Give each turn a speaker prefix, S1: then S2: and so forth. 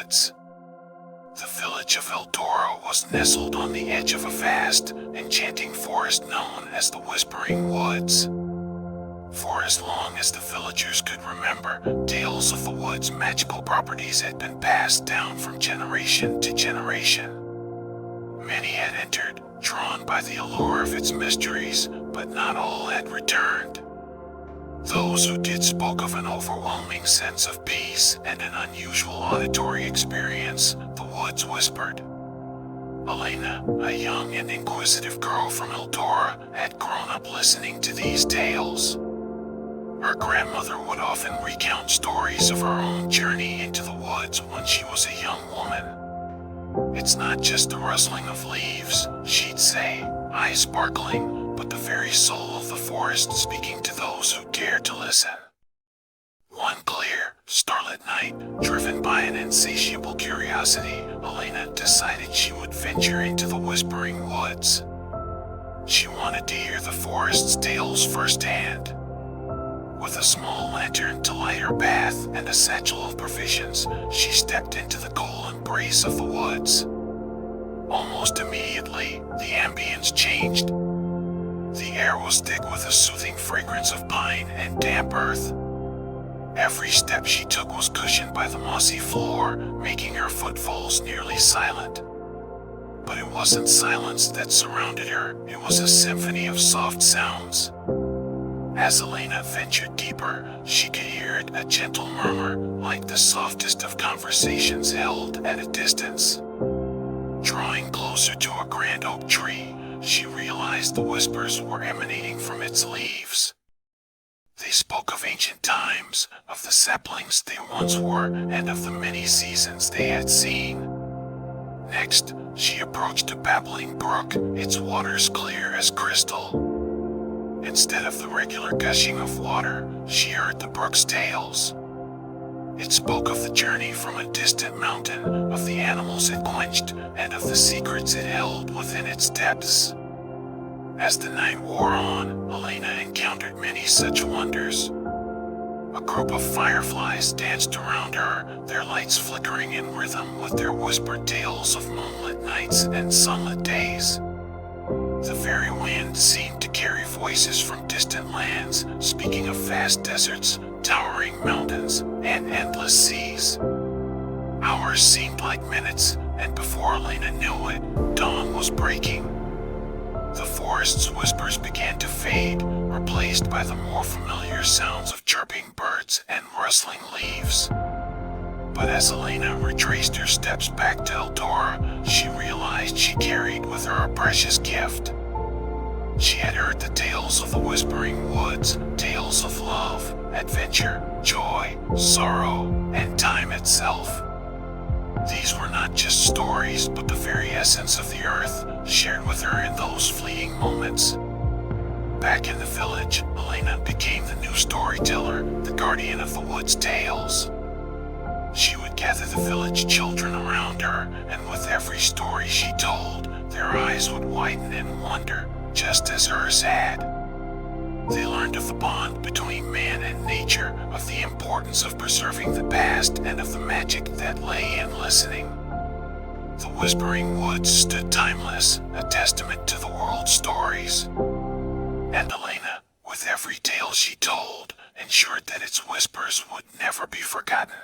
S1: woods. The village of Eldora was nestled on the edge of a vast, enchanting forest known as the Whispering Woods. For as long as the villagers could remember, tales of the wood's magical properties had been passed down from generation to generation. Many had entered, drawn by the allure of its mysteries, but not all had returned. Those who did spoke of an overwhelming sense of peace and an unusual auditory experience, the woods whispered. Elena, a young and inquisitive girl from Eldora, had grown up listening to these tales. Her grandmother would often recount stories of her own journey into the woods when she was a young woman. It's not just the rustling of leaves, she'd say, eyes sparkling, but the very soul of the forest speaking to those who dare to listen. One clear, starlit night, driven by an insatiable curiosity, Elena decided she would venture into the Whispering Woods. She wanted to hear the forest's tales firsthand. With a small lantern to light her path and a satchel of provisions, she stepped into the cool embrace of the woods. Almost immediately, the ambience changed. The air was thick with a soothing fragrance of pine and damp earth. Every step she took was cushioned by the mossy floor, making her footfalls nearly silent. But it wasn't silence that surrounded her, it was a symphony of soft sounds. As Elena ventured deeper, she could hear it, a gentle murmur, like the softest of conversations held at a distance. Drawing closer to a grand oak tree, she realized the whispers were emanating from its leaves. They spoke of ancient times, of the saplings they once were, and of the many seasons they had seen. Next, she approached a babbling brook, its waters clear as crystal. Instead of the regular gushing of water, she heard the brook's tales. It spoke of the journey from a distant mountain, of the animals it quenched, and of the secrets it held within its depths. As the night wore on, Elena encountered many such wonders. A group of fireflies danced around her, their lights flickering in rhythm with their whispered tales of moonlit nights and sunlit days. The very wind seemed to carry voices from distant lands, speaking of vast deserts, towering mountains, and endless seas. Hours seemed like minutes, and before Elena knew it, dawn was breaking. The forest's whispers began to fade, replaced by the more familiar sounds of chirping birds and rustling leaves. But as Elena retraced her steps back to Eldora, she realized she carried with her a precious gift. She had heard the tales of the Whispering Woods, tales of love, adventure, joy, sorrow, and time itself. These were not just stories, but the very essence of the earth, shared with her in those fleeting moments. Back in the village, Elena became the new storyteller, the guardian of the woods' tales. She would gather the village children around her, and with every story she told, their eyes would widen in wonder, just as hers had. They learned of the bond between man and nature, of the importance of preserving the past, and of the magic that lay in listening. The Whispering Woods stood timeless, a testament to the world's stories. And Elena, with every tale she told, ensured that its whispers would never be forgotten.